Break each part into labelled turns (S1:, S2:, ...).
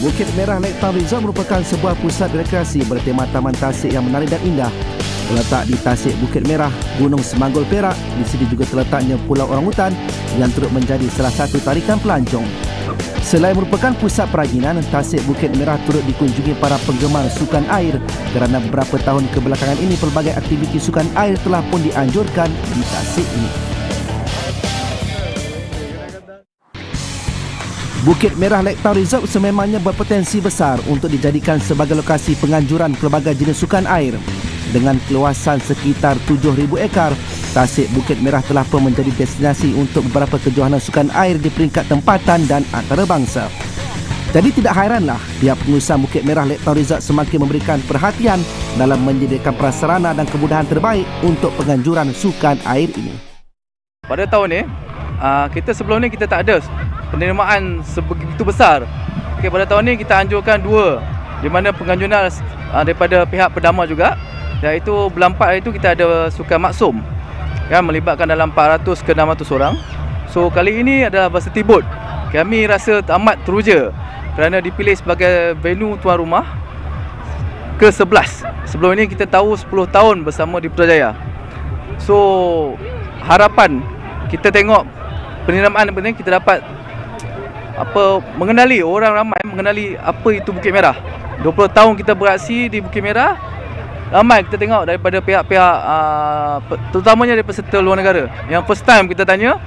S1: Bukit Merah Lake Town Resort merupakan sebuah pusat rekreasi bertema taman tasik yang menarik dan indah. Terletak di Tasik Bukit Merah, Gunung Semanggol Perak. Di sini juga terletaknya Pulau Orangutan yang turut menjadi salah satu tarikan pelancong. Selain merupakan pusat peraginan, Tasik Bukit Merah turut dikunjungi para penggemar sukan air kerana beberapa tahun kebelakangan ini pelbagai aktiviti sukan air telah pun dianjurkan di Tasik ini. Bukit Merah Lake Town Resort sememangnya berpotensi besar untuk dijadikan sebagai lokasi penganjuran pelbagai jenis sukan air. Dengan keluasan sekitar 7,000 ekar, Tasik Bukit Merah telah pun menjadi destinasi untuk beberapa kejohanan sukan air di peringkat tempatan dan antarabangsa. Jadi tidak hairanlah pihak pengurusan Bukit Merah Lake Town Resort semakin memberikan perhatian dalam menyediakan prasarana dan kemudahan terbaik untuk penganjuran sukan air ini.
S2: Pada tahun ni, sebelum ni kita tak ada penerimaan sebegitu besar. Pada tahun ni kita anjurkan dua, di mana penganjuran daripada pihak Perdama juga, iaitu bulan 4 itu kita ada sukan maksum yang melibatkan dalam 400 ke 600 orang. So kali ini adalah Varsity Boat. Kami rasa amat teruja kerana dipilih sebagai venue tuan rumah ke-11. Sebelum ini kita tahu 10 tahun bersama di Putrajaya. So harapan kita tengok penerimaan ini kita dapat mengenali orang ramai, mengenali apa itu Bukit Merah. 20 tahun kita beraksi di Bukit Merah, ramai kita tengok daripada pihak-pihak terutamanya daripada peserta luar negara. Yang first time kita tanya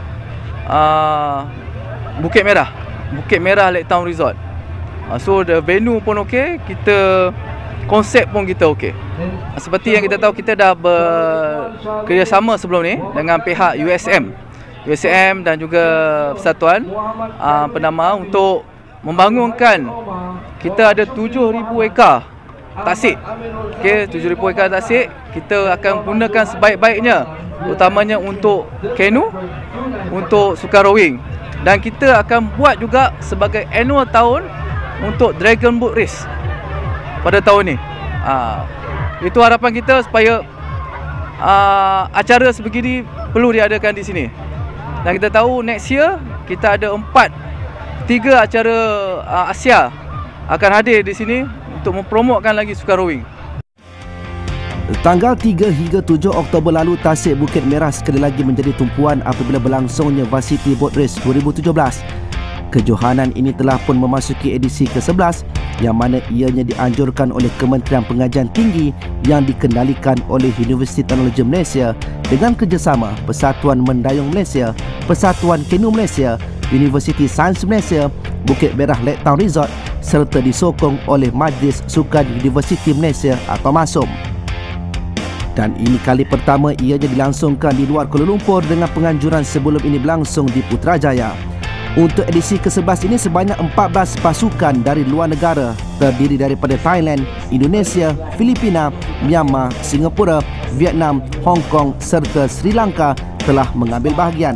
S2: Bukit Merah Lake Town Resort. So the venue pun okey, kita konsep pun kita okey. Seperti yang kita tahu, kita dah bekerjasama sebelum ni dengan pihak USM dan juga Persatuan Penama untuk membangunkan. Kita ada 7,000 ekar tasik. Okey, 7,000 ekar tasik kita akan gunakan sebaik-baiknya, utamanya untuk kanu, untuk sukan rowing, dan kita akan buat juga sebagai annual tahun untuk Dragon Boat Race pada tahun ni. Itu harapan kita supaya acara sebegini perlu diadakan di sini. Dan kita tahu next year kita ada 3 acara Asia akan hadir di sini untuk mempromotkan lagi sukan rowing.
S1: Tanggal 3 hingga 7 Oktober lalu, Tasik Bukit Merah sekali lagi menjadi tumpuan apabila berlangsungnya Varsity Boat Race 2017. Kejohanan ini telah pun memasuki edisi ke-11 yang mana ianya dianjurkan oleh Kementerian Pengajian Tinggi yang dikendalikan oleh Universiti Teknologi Malaysia dengan kerjasama Persatuan Mendayung Malaysia, Persatuan Kanu Malaysia, Universiti Sains Malaysia, Bukit Merah Lake Town Resort serta disokong oleh Majlis Sukan Universiti Malaysia atau MASUM. Dan ini kali pertama ianya dilangsungkan di luar Kuala Lumpur dengan penganjuran sebelum ini berlangsung di Putrajaya. Untuk edisi ke-11 ini sebanyak 14 pasukan dari luar negara terdiri daripada Thailand, Indonesia, Filipina, Myanmar, Singapura, Vietnam, Hong Kong serta Sri Lanka telah mengambil bahagian.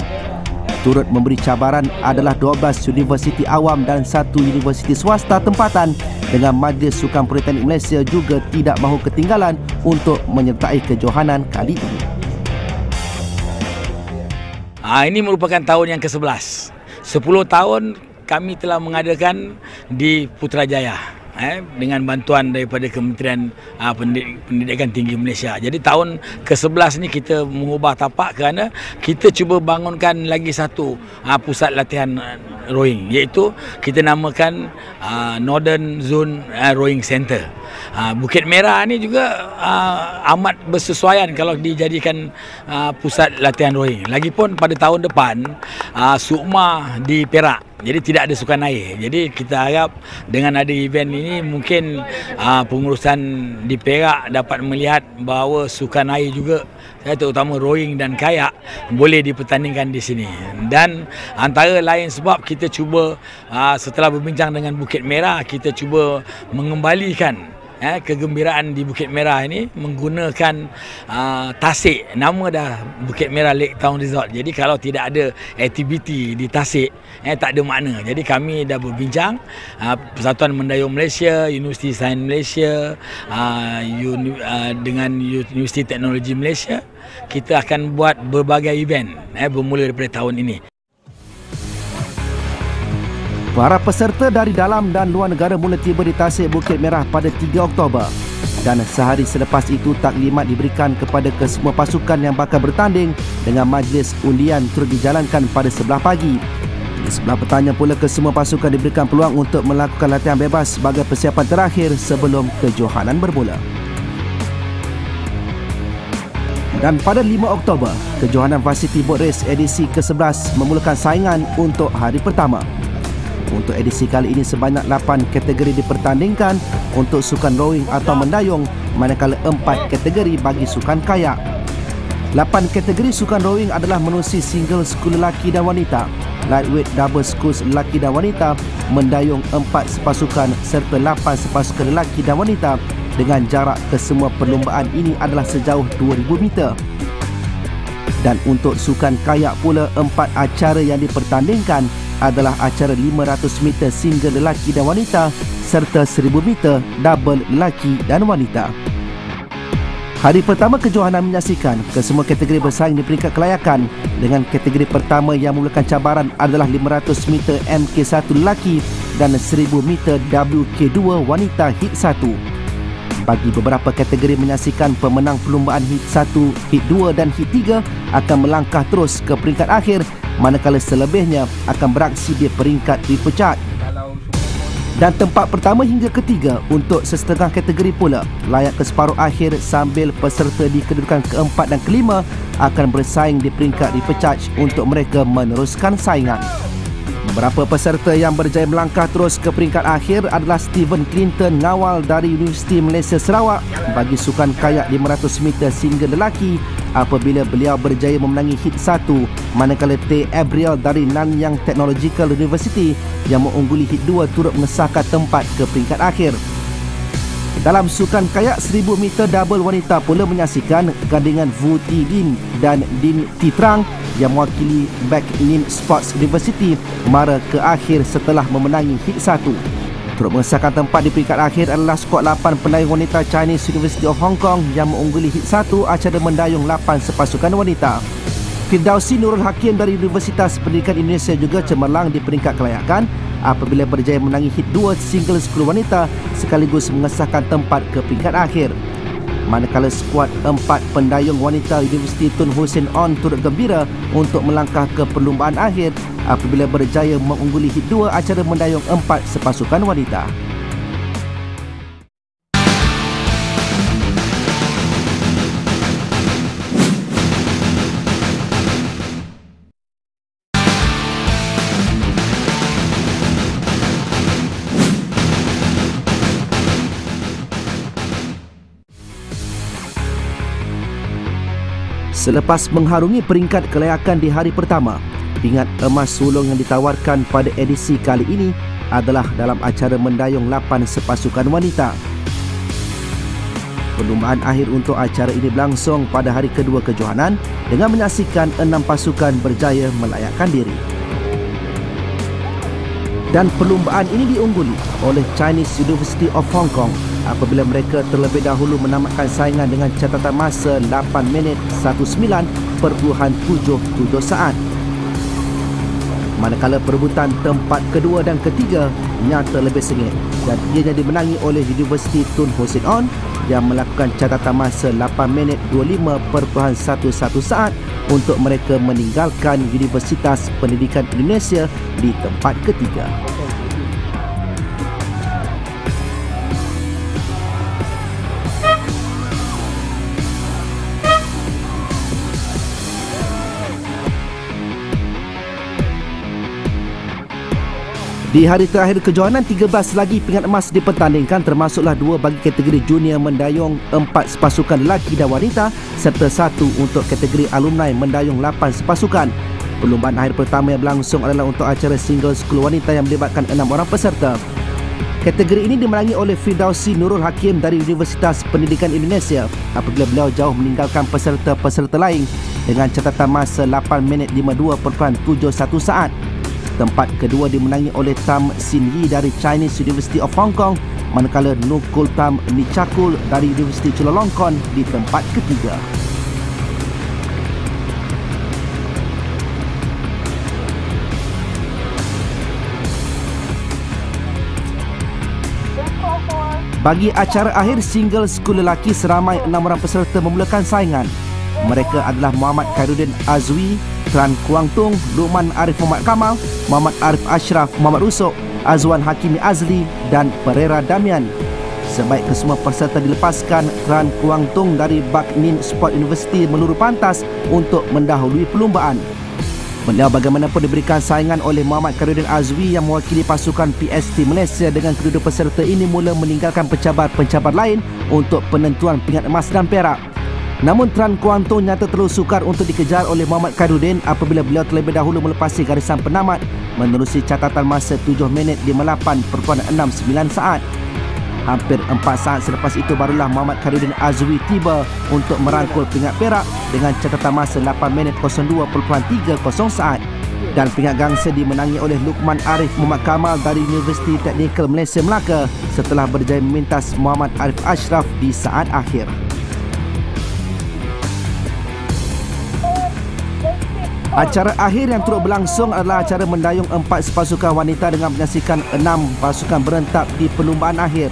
S1: Turut memberi cabaran adalah 12 universiti awam dan 1 universiti swasta tempatan, dengan Majlis Sukan Politeknik Malaysia juga tidak mahu ketinggalan untuk menyertai kejohanan kali ini.
S3: Ini merupakan tahun yang ke-11. 10 tahun kami telah mengadakan di Putrajaya dengan bantuan daripada Kementerian Pendidikan Tinggi Malaysia. Jadi tahun ke-11 ni kita mengubah tapak kerana kita cuba bangunkan lagi satu pusat latihan rowing, iaitu kita namakan Northern Zone Rowing Center. Bukit Merah ni juga amat bersesuaian kalau dijadikan pusat latihan rowing. Lagipun pada tahun depan SUKMA di Perak, jadi tidak ada sukan air. Jadi kita harap dengan ada event ini mungkin pengurusan di Perak dapat melihat bahawa sukan air juga terutama rowing dan kayak boleh dipertandingkan di sini. Dan antara lain sebab kita cuba setelah berbincang dengan Bukit Merah, kita cuba mengembalikan kegembiraan di Bukit Merah ini menggunakan Tasik. Nama dah Bukit Merah Lake Town Resort. Jadi kalau tidak ada aktiviti di Tasik, tak ada makna. Jadi kami dah berbincang Persatuan Mendayung Malaysia, Universiti Sains Malaysia, dengan Universiti Teknologi Malaysia. Kita akan buat berbagai event bermula daripada tahun ini.
S1: Para peserta dari dalam dan luar negara mula tiba di Tasik Bukit Merah pada 3 Oktober dan sehari selepas itu taklimat diberikan kepada kesemua pasukan yang bakal bertanding dengan majlis undian turut dijalankan pada sebelah pagi. Di sebelah petangnya pula kesemua pasukan diberikan peluang untuk melakukan latihan bebas sebagai persiapan terakhir sebelum kejohanan bermula. Dan pada 5 Oktober, kejohanan Varsity Boat Race edisi ke-11 memulakan saingan untuk hari pertama. Untuk edisi kali ini sebanyak 8 kategori dipertandingkan untuk sukan rowing atau mendayung, manakala 4 kategori bagi sukan kayak. 8 kategori sukan rowing adalah menerusi single skul lelaki dan wanita, lightweight double skul lelaki dan wanita, mendayung 4 sepasukan serta 8 sepasukan lelaki dan wanita dengan jarak kesemua perlumbaan ini adalah sejauh 2000 meter. Dan untuk sukan kayak pula 4 acara yang dipertandingkan adalah acara 500 meter single lelaki dan wanita serta 1000 meter double lelaki dan wanita. Hari pertama kejohanan menyaksikan kesemua kategori bersaing di peringkat kelayakan dengan kategori pertama yang memulakan cabaran adalah 500 meter MK1 lelaki dan 1000 meter WK2 wanita hit 1. Bagi beberapa kategori menyaksikan pemenang perlumbaan hit 1, hit 2 dan hit 3 akan melangkah terus ke peringkat akhir, manakala selebihnya akan beraksi di peringkat repechage. Dan tempat pertama hingga ketiga untuk sesetengah kategori pula layak ke separuh akhir sambil peserta di kedudukan keempat dan kelima akan bersaing di peringkat repechage untuk mereka meneruskan saingan. Beberapa peserta yang berjaya melangkah terus ke peringkat akhir adalah Steven Clinton Ngawal dari Universiti Malaysia Sarawak bagi sukan kayak 500 meter single lelaki apabila beliau berjaya memenangi hit 1, manakala Tay Abriel dari Nanyang Technological University yang mengungguli hit 2 turut mengesahkan tempat ke peringkat akhir. Dalam sukan kayak 1000 meter double wanita pula menyaksikan gandingan Vu Ti Din dan Din Ti Trang yang mewakili Back Nin Sports University mara ke akhir setelah memenangi hit 1. Turut mengesahkan tempat di peringkat akhir adalah skuad 8 pendayung wanita Chinese University of Hong Kong yang mengungguli hit 1 acara mendayung 8 sepasukan wanita. Firdausi Nurul Hakim dari Universitas Pendidikan Indonesia juga cemerlang di peringkat kelayakan apabila berjaya menangi hit 2 single skul wanita sekaligus mengesahkan tempat ke peringkat akhir. Manakala skuad 4 pendayung wanita Universiti Tun Hussein On turut gembira untuk melangkah ke perlumbaan akhir apabila berjaya mengungguli hit 2 acara mendayung 4 sepasukan wanita. Selepas mengharungi peringkat kelayakan di hari pertama, pingat emas sulung yang ditawarkan pada edisi kali ini adalah dalam acara mendayung 8 sepasukan wanita. Perlumbaan akhir untuk acara ini berlangsung pada hari kedua kejohanan dengan menyaksikan 6 pasukan berjaya melayakkan diri. Dan perlumbaan ini diungguli oleh Chinese University of Hong Kong apabila mereka terlebih dahulu menamatkan saingan dengan catatan masa 8 minit 19.77 saat. Manakala perebutan tempat kedua dan ketiga nyata lebih sengit dan ianya dimenangi oleh Universiti Tun Hussein On yang melakukan catatan masa 8 minit 25.11 saat untuk mereka meninggalkan Universitas Pendidikan Indonesia di tempat ketiga. Di hari terakhir kejohanan, 13 lagi pingat emas dipertandingkan, termasuklah 2 bagi kategori junior mendayung 4 sepasukan lelaki dan wanita serta 1 untuk kategori alumni mendayung 8 sepasukan. Perlumbaan akhir pertama yang berlangsung adalah untuk acara single school wanita yang melibatkan 6 orang peserta. Kategori ini dimenangi oleh Firdausi Nurul Hakim dari Universitas Pendidikan Indonesia apabila beliau jauh meninggalkan peserta-peserta lain dengan catatan masa 8 minit 52.71 saat. Tempat kedua dimenangi oleh Tam Sin Yi dari Chinese University of Hong Kong, manakala Nukul Tam Nichakul dari Universiti Chulalongkorn di tempat ketiga. Bagi acara akhir single school lelaki, seramai 6 orang peserta memulakan saingan. Mereka adalah Muhammad Khairuddin Azwi, Tran Kuang Tung, Luqman Arif Muhammad Kamal, Muhammad Arif Ashraf Muhammad Rusuk, Azwan Hakimi Azli dan Pereira Damian. Sebaik kesemua peserta dilepaskan, Tran Kuang Tung dari Bak Nin Sport University meluru pantas untuk mendahului perlumbaan. Beliau bagaimanapun diberikan saingan oleh Muhammad Khairuddin Azwi yang mewakili pasukan PST Malaysia, dengan kedua peserta ini mula meninggalkan pencabar-pencabar lain untuk penentuan pingat emas dan perak. Namun Tran Kuang Tung nyata terus sukar untuk dikejar oleh Muhammad Khairuddin apabila beliau terlebih dahulu melepasi garisan penamat menerusi catatan masa 7 minit 58.69 saat. Hampir 4 saat selepas itu barulah Muhammad Khairuddin Azwi tiba untuk merangkul pingat perak dengan catatan masa 8 minit 02.30 saat. Dan pingat gangsa dimenangi oleh Luqman Arif Muhammad Kamal dari Universiti Teknikal Malaysia Melaka setelah berjaya memintas Muhammad Arif Ashraf di saat akhir. Acara akhir yang turut berlangsung adalah acara mendayung 4 sepasukan wanita dengan menyaksikan 6 pasukan berentak di perlumbaan akhir.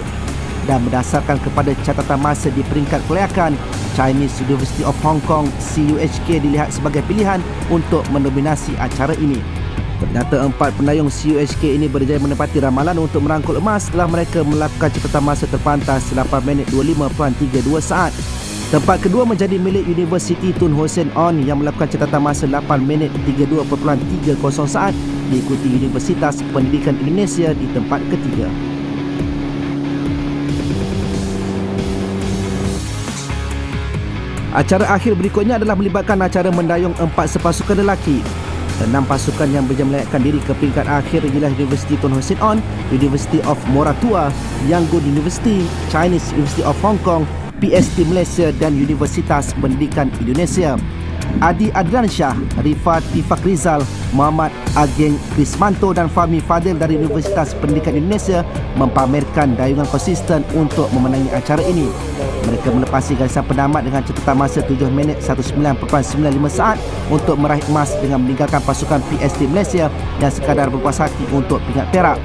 S1: Dan berdasarkan kepada catatan masa di peringkat kelayakan, Chinese University of Hong Kong CUHK dilihat sebagai pilihan untuk mendominasi acara ini. Ternyata 4 pendayung CUHK ini berjaya menepati ramalan untuk merangkul emas setelah mereka melakukan catatan masa terpantas 8 minit 25.32 saat. Tempat kedua menjadi milik Universiti Tun Hussein On yang melakukan catatan masa 8 minit 32.30 saat, diikuti Universitas Pendidikan Indonesia di tempat ketiga. Acara akhir berikutnya adalah melibatkan acara mendayung 4 sepasukan lelaki. 6 pasukan yang berjaya melayakkan diri ke peringkat akhir ialah Universiti Tun Hussein On, University of Moratua, Yangon University, Chinese University of Hong Kong, PST Malaysia dan Universitas Pendidikan Indonesia. Adi Adlansyah, Rifat Tifak Rizal, Muhammad Ageng Krismanto dan Fahmi Fadil dari Universitas Pendidikan Indonesia mempamerkan dayungan konsisten untuk memenangi acara ini. Mereka melepasi garisan penamat dengan catatan masa 7 minit 19.95 saat untuk meraih emas dengan meninggalkan pasukan PST Malaysia yang sekadar berpuas hati untuk pingat perak.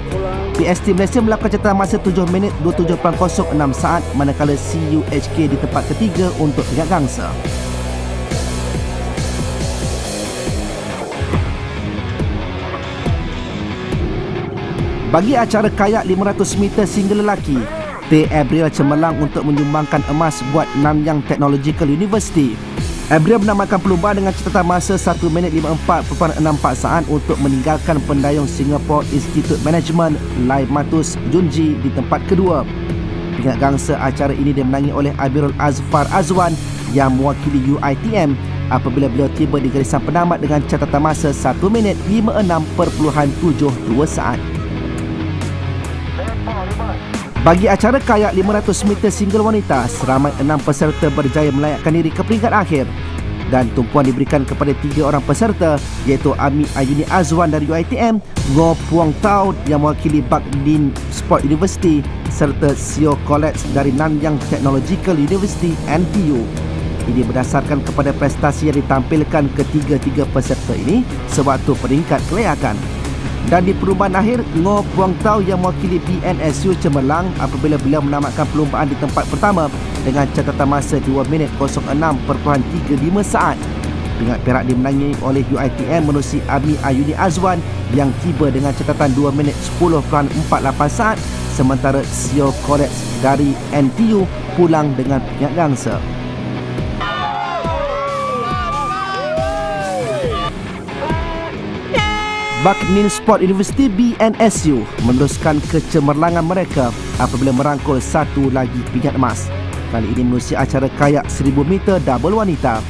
S1: PST Malaysia melakukan catatan masa 7 minit 27.06 saat, manakala CUHK di tempat ketiga untuk pingat gangsa. Bagi acara kayak 500 meter single lelaki, T. Abriel cemerlang untuk menyumbangkan emas buat Nanyang Technological University. Abriel menamakan perlumbaan dengan catatan masa 1 minit 54.64 saat untuk meninggalkan pendayung Singapore Institute Management Lai Matus Junji di tempat kedua. Pingat gangsa acara ini dimenangi oleh Abirul Azfar Azwan yang mewakili UiTM apabila beliau tiba di garisan penamat dengan catatan masa 1 minit 56.72 saat. Bagi acara kayak 500 meter single wanita, seramai 6 peserta berjaya melayakkan diri ke peringkat akhir dan tumpuan diberikan kepada 3 orang peserta iaitu Ami Ayuni Azwan dari UiTM, Ngo Puang Tau yang mewakili Bak Din Sport University serta Sio Collets dari Nanyang Technological University NTU. Ini berdasarkan kepada prestasi yang ditampilkan ketiga-tiga peserta ini sewaktu peringkat kelayakan. Dan di perlumbaan akhir, Ngo Puang Tau yang mewakili PNSU cemerlang apabila beliau menamatkan perlumbaan di tempat pertama dengan catatan masa 2 minit 06.35 saat. Pingat perak dimenangi oleh UiTM menerusi Ami Ayuni Azwan yang tiba dengan catatan 2 minit 10.48 saat, sementara Sio Collets dari NTU pulang dengan pingat gangsa. Bucknell Sport University BNSU meneruskan kecemerlangan mereka apabila merangkul satu lagi pingat emas. Kali ini menerusi acara kayak 1000 meter double wanita.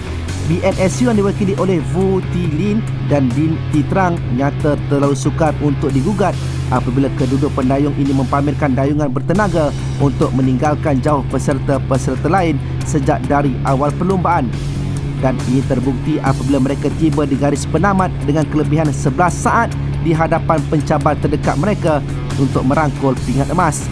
S1: BNSU yang diwakili oleh Vu Thi Lin dan Din Thi Trang nyata terlalu sukar untuk digugat apabila kedua pendayung ini mempamerkan dayungan bertenaga untuk meninggalkan jauh peserta-peserta lain sejak dari awal perlumbaan. Dan ini terbukti apabila mereka tiba di garis penamat dengan kelebihan 11 saat di hadapan pencabar terdekat mereka untuk merangkul pingat emas.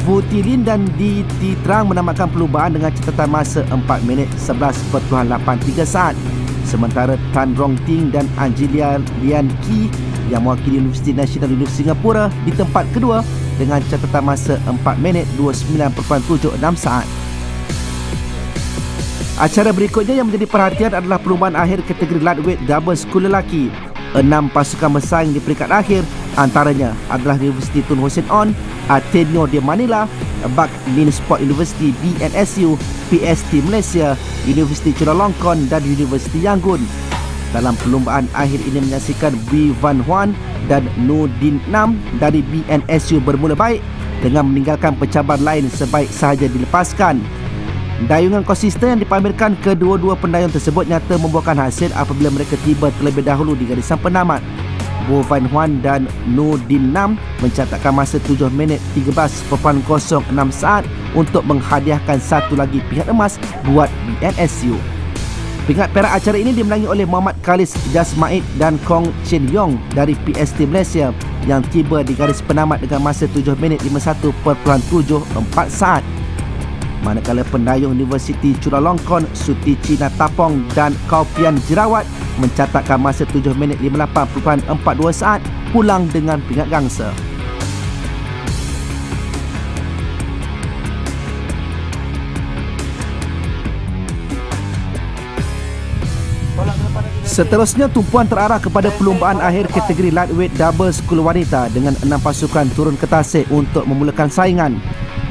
S1: Vu Thi Lin dan Din Thi Trang menamatkan perlumbaan dengan catatan masa 4 minit 11.83 saat. Sementara Tan Rong Ting dan Angelia Lian Ki yang mewakili Universiti Nasional Universiti Singapura di tempat kedua dengan catatan masa 4 minit 29.76 saat. Acara berikutnya yang menjadi perhatian adalah perlumbaan akhir kategori lightweight double school lelaki. 6 pasukan bersaing di peringkat akhir, antaranya adalah Universiti Tun Hussein On, Ateneo de Manila, Bucknell Sport University BNSU, PST Malaysia, Universiti Chulalongkorn dan Universiti Yangon. Dalam perlumbaan akhir ini menyaksikan Bui Van Huan dan Nudin Nam dari BNSU bermula baik dengan meninggalkan pencabar lain sebaik sahaja dilepaskan. Dayungan konsisten yang dipamerkan kedua-dua pendayung tersebut nyata membuahkan hasil apabila mereka tiba terlebih dahulu di garisan penamat. Bui Van Huan dan Nudin Nam mencatatkan masa 7 minit 13.06 saat untuk menghadiahkan satu lagi pingat emas buat BNSU. Pingat perak acara ini dimenangi oleh Muhammad Khalis Jasmaid dan Kong Chen Yong dari PST Malaysia yang tiba di garis penamat dengan masa 7 minit 51.74 saat. Manakala pendayung Universiti Chulalongkorn Suti Cina Tapong dan Kaupian Jerawat mencatatkan masa 7 minit 58.42 saat pulang dengan pingat gangsa. Seterusnya tumpuan terarah kepada perlumbaan akhir kategori lightweight double school wanita dengan 6 pasukan turun ke tasik untuk memulakan saingan.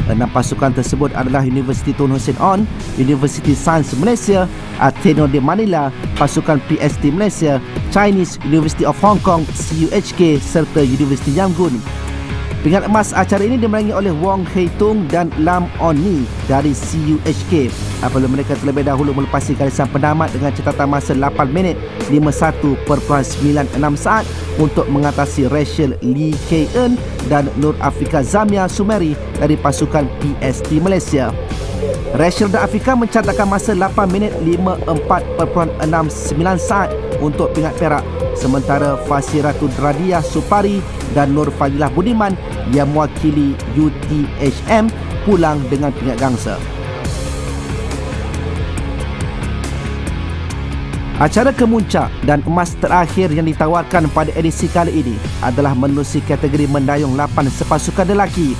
S1: 6 pasukan tersebut adalah Universiti Tun Hussein On, Universiti Sains Malaysia, Ateneo de Manila, pasukan PST Malaysia, Chinese University of Hong Kong CUHK serta Universiti Yangon. Pingat emas acara ini dimenangi oleh Wong Hei Tung dan Lam On Ni dari CUHK apabila mereka terlebih dahulu melepasi garisan penamat dengan catatan masa 8 minit 51.96 saat untuk mengatasi Rachel Lee Kay Eun dan Nur Afrika Zamia Sumeri dari pasukan PST Malaysia. Rachel dan Afrika mencatatkan masa 8 minit 54.69 saat untuk pingat perak, sementara Fasiratu Dradiah Supari dan Nur Fadilah Budiman yang mewakili UTHM pulang dengan pingat gangsa. Acara kemuncak dan emas terakhir yang ditawarkan pada edisi kali ini adalah menerusi kategori mendayung 8 sepasukan lelaki.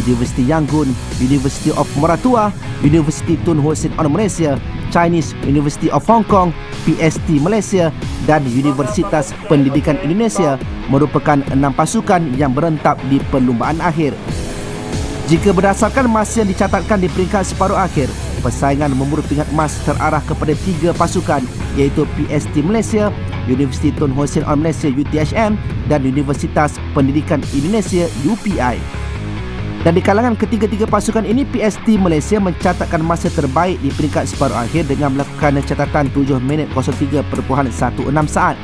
S1: Universiti Yangon, University of Maratua, Universiti Tun Hussein On Malaysia, Chinese University of Hong Kong, PST Malaysia dan Universitas Pendidikan Indonesia merupakan 6 pasukan yang berentap di perlumbaan akhir. Jika berdasarkan masa yang dicatatkan di peringkat separuh akhir, persaingan memburu pingat emas terarah kepada 3 pasukan iaitu PST Malaysia, Universiti Tun Hussein On Malaysia UTHM dan Universitas Pendidikan Indonesia UPI. Dan di kalangan ketiga-tiga pasukan ini, PST Malaysia mencatatkan masa terbaik di peringkat separuh akhir dengan melakukan catatan 7 minit 03.16 saat.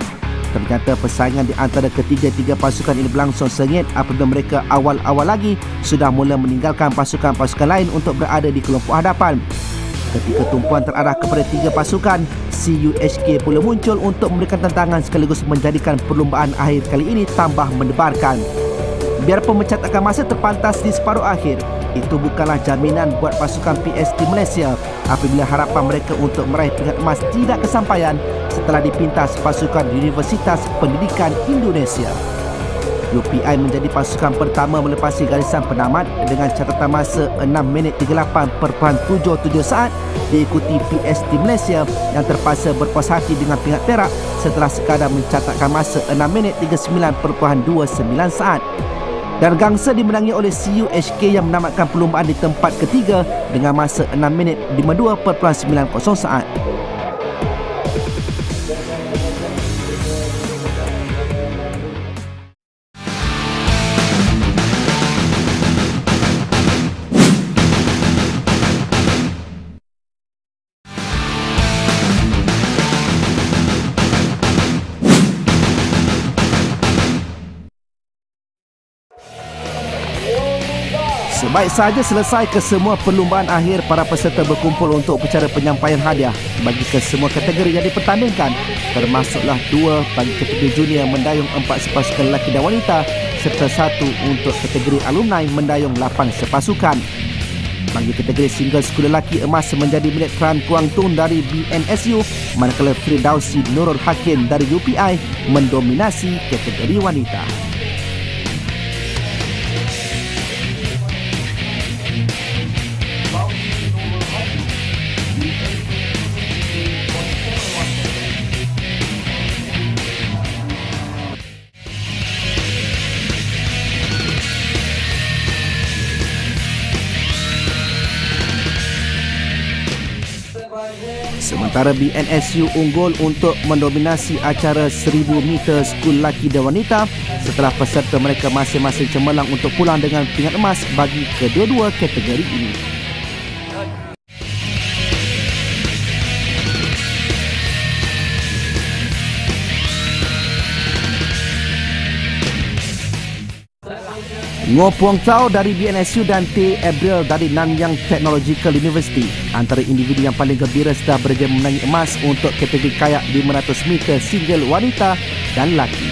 S1: Ternyata persaingan di antara ketiga-tiga pasukan ini berlangsung sengit apabila mereka awal-awal lagi sudah mula meninggalkan pasukan-pasukan lain untuk berada di kelompok hadapan. Ketika tumpuan terarah kepada 3 pasukan, CUHK pula muncul untuk memberikan tantangan sekaligus menjadikan perlumbaan akhir kali ini tambah mendebarkan. Biarpun mencatatkan masa terpantas di separuh akhir, itu bukanlah jaminan buat pasukan PST Malaysia apabila harapan mereka untuk meraih pingat emas tidak kesampaian setelah dipintas pasukan Universitas Pendidikan Indonesia. UPI menjadi pasukan pertama melepasi garisan penamat dengan catatan masa 6 minit 38.77 saat, diikuti PST Malaysia yang terpaksa berpuas hati dengan pingat perak setelah sekadar mencatatkan masa 6 minit 39.29 saat. Dan gangsa dimenangi oleh CUHK yang menamatkan perlumbaan di tempat ketiga dengan masa 6 minit 52.90 saat. Baik sahaja selesai kesemua perlumbaan akhir, para peserta berkumpul untuk upacara penyampaian hadiah bagi kesemua kategori yang dipertandingkan, termasuklah 2 bagi kategori junior mendayung 4 sepasukan lelaki dan wanita serta 1 untuk kategori alumni mendayung 8 sepasukan. Bagi kategori single skul lelaki, emas menjadi milik Kran Kuang Tun dari BNSU, manakala Firdausi Nurul Hakim dari UPI mendominasi kategori wanita. Sementara BNSU unggul untuk mendominasi acara 1000 meter skul lelaki dan wanita setelah peserta mereka masing-masing cemerlang untuk pulang dengan pingat emas bagi kedua-dua kategori ini. Ngo Puang Tau dari BNSU dan T. Abril dari Nanyang Technological University antara individu yang paling gembira setelah berjaya memenangi emas untuk kategori kayak 500 meter single wanita dan lelaki.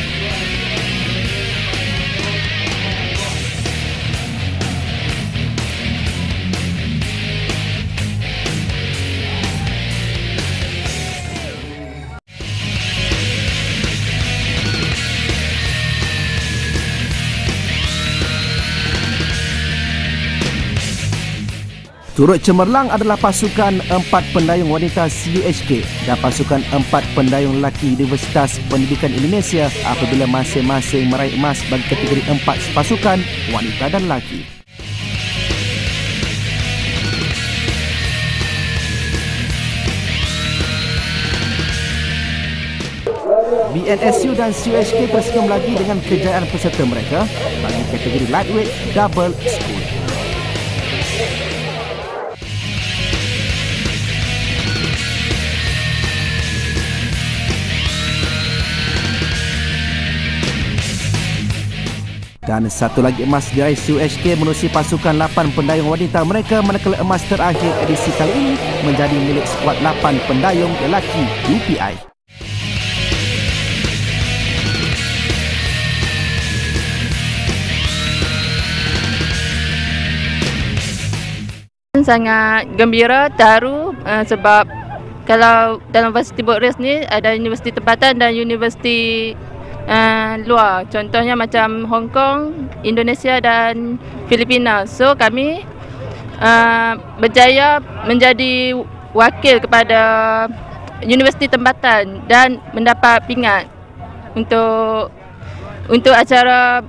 S1: Turut cemerlang adalah pasukan 4 pendayung wanita CUHK dan pasukan 4 pendayung lelaki Universitas Pendidikan Indonesia apabila masing-masing meraih emas bagi kategori 4 pasukan wanita dan lelaki. BNSU dan CUHK tersenyum lagi dengan kejayaan peserta mereka bagi kategori lightweight double school. Dan satu lagi emas diraih CUHK menerusi pasukan 8 pendayung wanita mereka, manakala emas terakhir edisi kali ini menjadi milik skuad 8 pendayung lelaki UPI.
S4: Sangat gembira, terharu sebab kalau dalam varsity boat race ni ada universiti tempatan dan universiti luar, contohnya macam Hong Kong, Indonesia dan Filipina. So kami berjaya menjadi wakil kepada universiti tempatan dan mendapat pingat untuk acara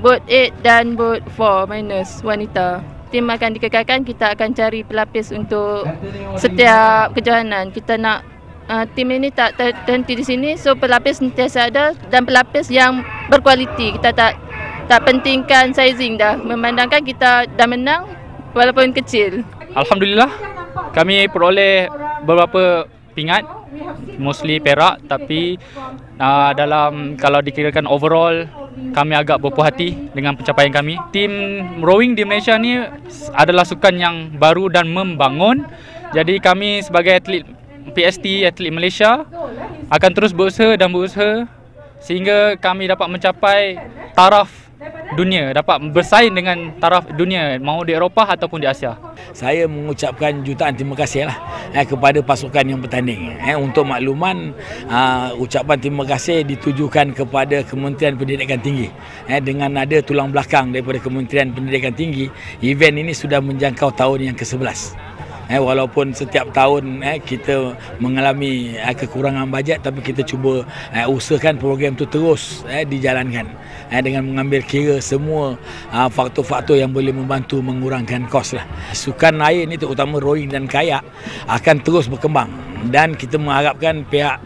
S4: boat 8 dan boat 4 minus wanita. Tim akan dikekalkan, kita akan cari pelapis untuk setiap kejohanan. Kita nak tim ini tak terhenti di sini, so pelapis sentiasa ada dan pelapis yang berkualiti. Kita tak pentingkan sizing dah, memandangkan kita dah menang walaupun kecil.
S5: Alhamdulillah, kami peroleh beberapa pingat, mostly perak, tapi dalam kalau dikirakan overall kami agak berpuas hati dengan pencapaian kami. Tim rowing di Malaysia ni adalah sukan yang baru dan membangun. Jadi kami sebagai atlet PST, atlet Malaysia, akan terus berusaha sehingga kami dapat mencapai taraf dunia, dapat bersaing dengan taraf dunia, mahu di Eropah ataupun di Asia.
S3: Saya mengucapkan jutaan terima kasih kepada pasukan yang bertanding. Untuk makluman, ucapan terima kasih ditujukan kepada Kementerian Pendidikan Tinggi. Dengan ada tulang belakang daripada Kementerian Pendidikan Tinggi, event ini sudah menjangkau tahun yang ke-11. Walaupun setiap tahun kita mengalami kekurangan bajet, tapi kita cuba usahakan program itu terus dijalankan dengan mengambil kira semua faktor-faktor yang boleh membantu mengurangkan kos lah. Sukan air ini terutama rowing dan kayak akan terus berkembang dan kita mengharapkan pihak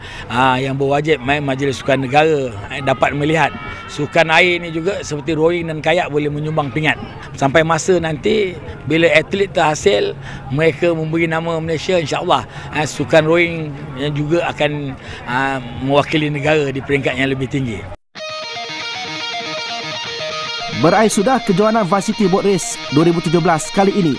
S3: yang berwajib, Majlis Sukan Negara dapat melihat sukan air ini juga seperti rowing dan kayak boleh menyumbang pingat. Sampai masa nanti bila atlet terhasil, mereka memberi nama Malaysia, insya-Allah sukan rowing yang juga akan mewakili negara di peringkat yang lebih tinggi.
S1: Berakhir sudah kejohanan Varsity Boat Race 2017 kali ini.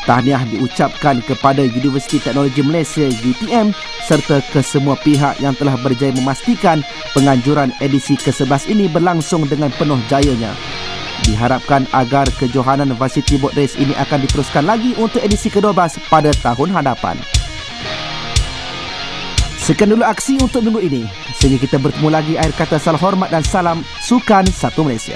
S1: Tahniah diucapkan kepada Universiti Teknologi Malaysia UTM serta kesemua pihak yang telah berjaya memastikan penganjuran edisi ke-11 ini berlangsung dengan penuh jayanya. Diharapkan agar kejohanan Varsity Boat Race ini akan diteruskan lagi untuk edisi ke-12 pada tahun hadapan. Sekian dulu aksi untuk minggu ini. Sehingga kita bertemu lagi, akhir kata salam hormat dan salam Sukan Satu Malaysia.